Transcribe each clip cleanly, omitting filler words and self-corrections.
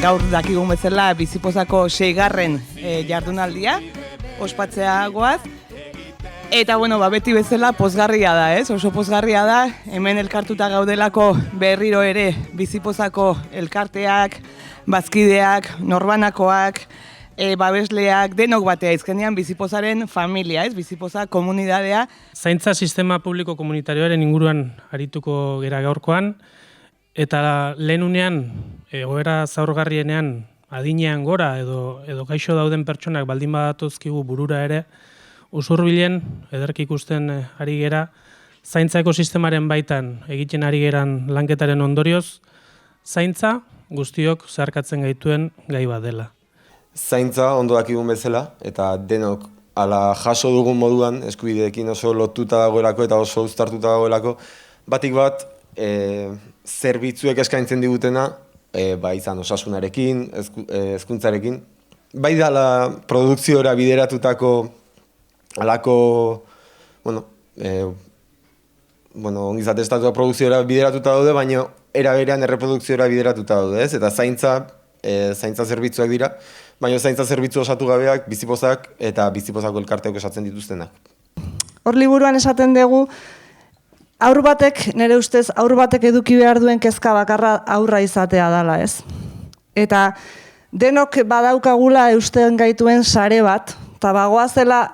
gaur dakigun bezala Bizipozako 6. Jardunaldia, ospatzea goaz. Eta, beti bezala pozgarria da, ez? Oso pozgarria da, hemen elkartuta gaudelako berriro ere Bizipozako elkarteak, bazkideak, norbanakoak, babesleak, denok batea izkenean Bizipozaren familia, ez? Bizipoza komunidadea. Zaintza sistema publiko komunitarioaren inguruan arituko gera gaurkoan, eta lehenunean, egoera zaurgarrienean, adinean gora edo gaixo dauden pertsonak baldin badatuzkigu burura ere, usurbilen, ederki ikusten ari gera, zaintza ekosistemaren baitan egiten ari geran lanketaren ondorioz, zaintza guztiok zeharkatzen gaituen gai bat dela. Zaintza ondo dakigun bezala, eta denok ala jaso dugun moduan, eskubideekin oso lotuta dagoelako eta oso uztartuta dagoelako, batik bat, zerbitzuek eskaintzen digutena, izan osasunarekin, hezkuntzarekin, bai dala produkziora bideratutako alako, ongizate estatua produkziora bideratuta daude, baina era berean erreprodukziora bideratuta daude, ez? Eta zaintza zerbitzuak dira, baina zaintza zerbitzu osatu gabeak, Bizipozak eta Bizipozako elkarteok esatzen dituztenak. Hor liburuan esaten dugu, nire ustez, haur batek eduki behar duen kezka bakarra aurra izatea dela, ez? Eta denok badaukagula eusten gaituen sare bat, eta bagoazela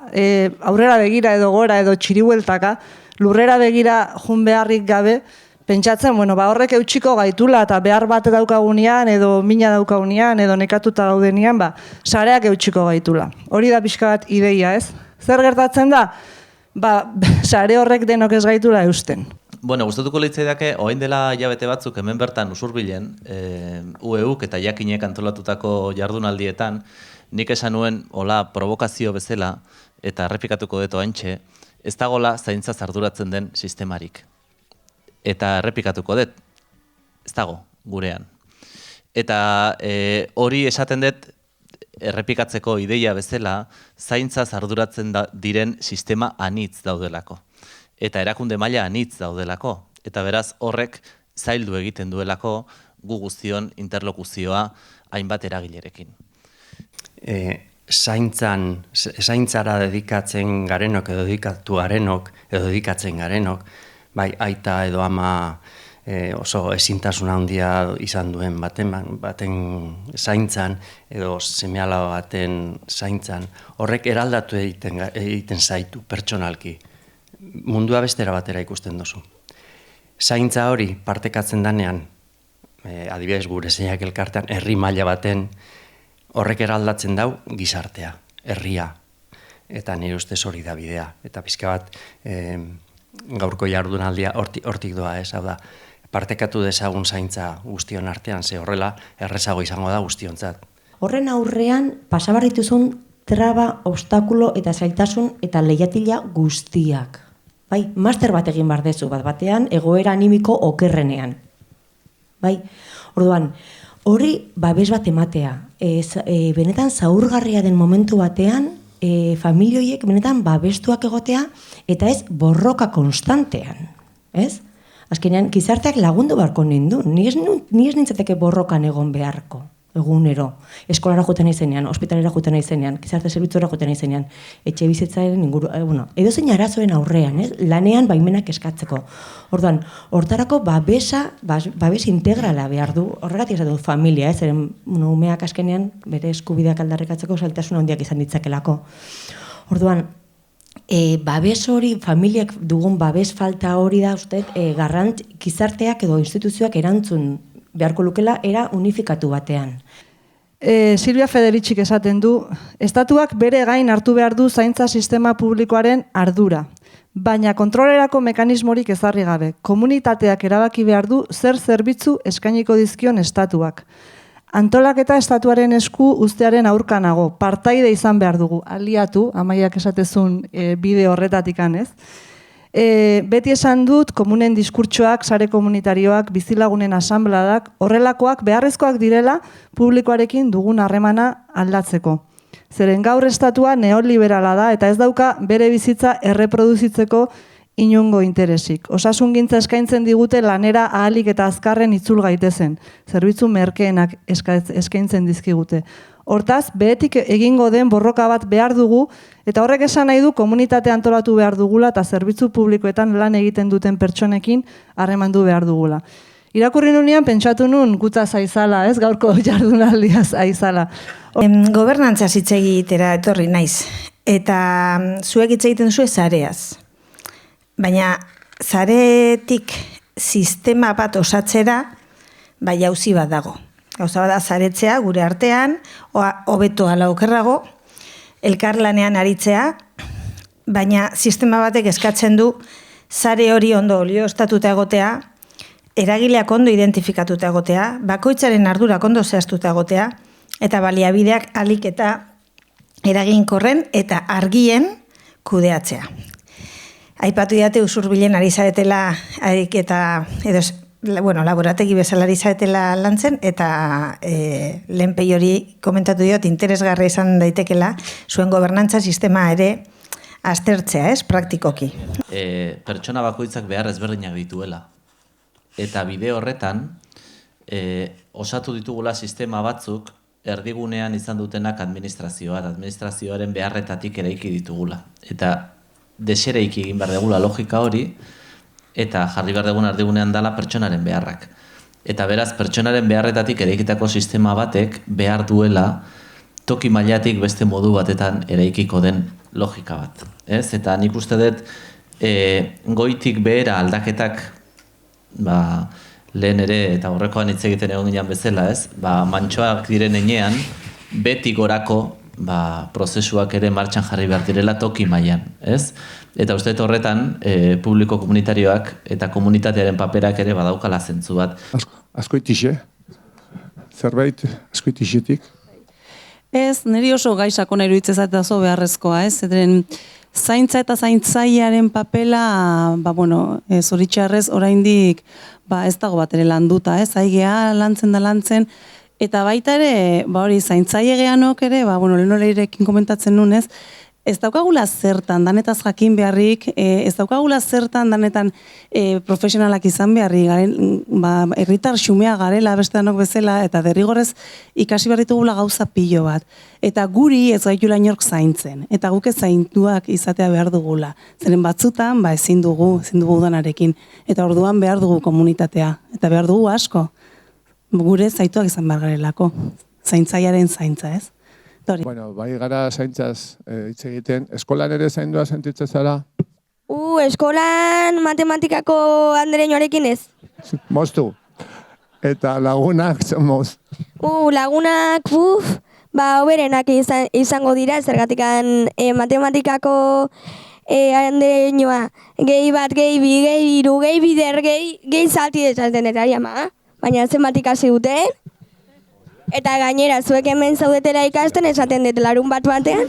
aurrera begira edo gora edo txiribueltaka, lurrera begira jun beharrik gabe, pentsatzen, horrek eutxiko gaitula eta behar bat daukagunean edo mina daukagunean edo nekatuta gaudenian, sareak eutxiko gaitula. Hori da pixka bat ideia, ez? Zer gertatzen da? Sare horrek denok ez gaitula eusten. Gustatuko litzaidake, orain dela hilabete batzuk hemen bertan Usurbilen, UEUk eta jakinek antolatutako jardunaldietan, nik esan nuen, hola, provokazio bezala, eta errepikatuko dut oraintxe, ez dagoela zaintza arduratzen den sistemarik. Eta errepikatuko dut, ez dago, gurean. Eta hori esaten dut, errepikatzeko ideia bezala, zaintzaz arduratzen diren sistema anitz daudelako. Eta erakunde maila anitz daudelako. Eta beraz horrek zaildu egiten duelako gu guztion interlokuzioa hainbat eragilerekin. Zaintzara dedikatzen garenok edo dedikatu garenok edo dedikatzen garenok, bai aita edo ama oso ezintasuna handia izan duen baten zaintzan edo seme-alaba baten zaintzan, horrek eraldatu egiten zaitu pertsonalki. Mundua bestera batera ikusten duzu. Zaintza hori partekatzen danean, adibidez gure zeinak elkartean, herri maila baten, horrek eraldatzen dau gizartea, herria. Eta nire ustez hori da bidea. Eta pixka bat, gaurko jardunaldia hortik doa, ez? Hau da, partekatu dezagun zaintza guztion artean, ze horrela errezago izango da guztiontzat. Horren aurrean, pasabarrituzun traba, obstakulo eta zailtasun eta lehiatila guztiak. Master bat egin behar dezu batean, egoera animiko okerrenean. Orduan, hori babes bat ematea. Benetan zaurgarria den momentu batean, familioiek benetan babestuak egotea eta ez borroka konstantean. Azkenean, gizarteak lagundu beharko nindu. Ni ez nintzateke borrokan egon beharko, egunero. Eskolara joten izenean, ospitalera joten izenean, gizarte zerbitzura joten izenean, etxe bizitzaren inguru, edo zein arazoen aurrean, lanean baimenak eskatzeko. Orduan, hortarako babes integrala behar du, horregatik esatu familia, umeak azkenean bere eskubideak aldarrikatzeko zailtasun handiak izan ditzakelako. Orduan, babes hori, familiak dugun babes falta hori da, gizarteak edo instituzioak erantzun beharko lukela era unifikatu batean. Silvia Federicik esaten du, estatuak bere gain hartu behar du zaintza sistema publikoaren ardura, baina kontrolerako mekanismorik ezarri gabe. Komunitateak erabaki behar du zer zerbitzu eskainiko dizkion estatuak. Antolaketa estatuaren esku uztearen aurkanago, partaide izan behar dugu, aliatu, Amaiak esatezun bide horretatikan, ez? Beti esan dut, komunen diskurtsoak, sare komunitarioak, bizilagunen asanbladak, horrelakoak beharrezkoak direla publikoarekin dugun harremana aldatzeko. Zeren gaur estatua neoliberala da eta ez dauka bere bizitza erreproduzitzeko inungo interesik. Osasungintza eskaintzen digute lanera ahalik eta azkarren itzul gaitezen. Zerbitzu merkeenak eskaintzen dizkigute. Hortaz, behetik egingo den borroka bat behar dugu, eta horrek esan nahi du komunitate antolatu behar dugula eta zerbitzu publikoetan lan egiten duten pertsonekin harremandu behar dugula. Irakurri nunean pentsatu nun gutza zaizala, ez gaurko jardunaldia zaizala. Gobernantza hitz egitera etorri naiz, eta zuek hitz egiten zuen zareaz. Baina zaretik sistema bat osatzera, bai jauzi bat dago. Gauza bat da zaretzea gure artean, hobeto ala okerrago, elkarlanean aritzea, baina sistema batek eskatzen du zare hori ondo olioztatuta egotea, eragileak ondo identifikatuta egotea, bakoitzaren ardurak ondo zehaztuta egotea, eta baliabideak ahalik eta eraginkorren eta argien kudeatzea. Aipatu didate Usurbilen ari zaretela laborategi bezala ari zaretela lantzen, eta lehenpei hori komentatu diot interesgarra izan daitekela zuen gobernantza sistema ere aztertzea, praktikoki. Pertsona bakoitzak behar ezberdinak dituela. Eta bide horretan, osatu ditugula sistema batzuk, erdigunean izan dutenak administrazioaren beharretatik eraiki ditugula. Eta desereiki egin behar degula logika hori, eta jarri behar dugun erdigunean dala pertsonaren beharrak. Eta beraz, pertsonaren beharretatik eraikitako sistema batek behar duela toki mailatik beste modu batetan eraikiko den logika bat. Eta nik uste dut goitik behera aldaketak, lehen ere eta horrekoan hitz egiten egon ginen bezala, mantxoak diren enean, beti gorako prozesuak ere martxan jarri behar direla toki mailan, Eta uste horretan, publiko komunitarioak eta komunitatearen paperak ere badaukala zentzu bat. Askoitixe, zerbait askoitixetik. Ez, niri oso gaixako nahi iruditzen zait oso beharrezkoa, Zeren zaintza eta zaintzailearen papela, zoritxarrez oraindik ez dago bat ere landuta, Aigea lantzen, eta baita ere, hori zaintzaile geanok ere, lehenoleirekin komentatzen nunez, ez daukagula zertan, danetaz jakin beharrik, ez daukagula zertan, danetan profesionalak izan beharrik, herritar xumea garela beste danok bezala, eta derrigorrez ikasi behar ditugula gauza pilo bat. Eta guri ez gaitula inork zaintzen, eta guk ez zaintuak izatea behar dugula. Zeren batzutan, ezin dugu udanarekin, eta orduan behar dugu komunitatea, eta behar dugu asko. Gure zaituak izan behar garelako, zaintzaiaren zaintza, Bueno, bai gara zaintzaz hitz egiten. Eskolan ere zaindua sentitzen zara? Eskolan matematikako andereñoarekin ez. Moztu. Eta lagunak moz? Lagunak, hoberenak izango dira, zergatikan matematikako andereñoa. Gehi bat, gehi bi, gehi iru, gehi bider, gehi zalti dezaten eta ama. Baina zenbat ikasi duten. Eta gainera, zuek hemen zaudetela ikasten, esaten dut larun batean.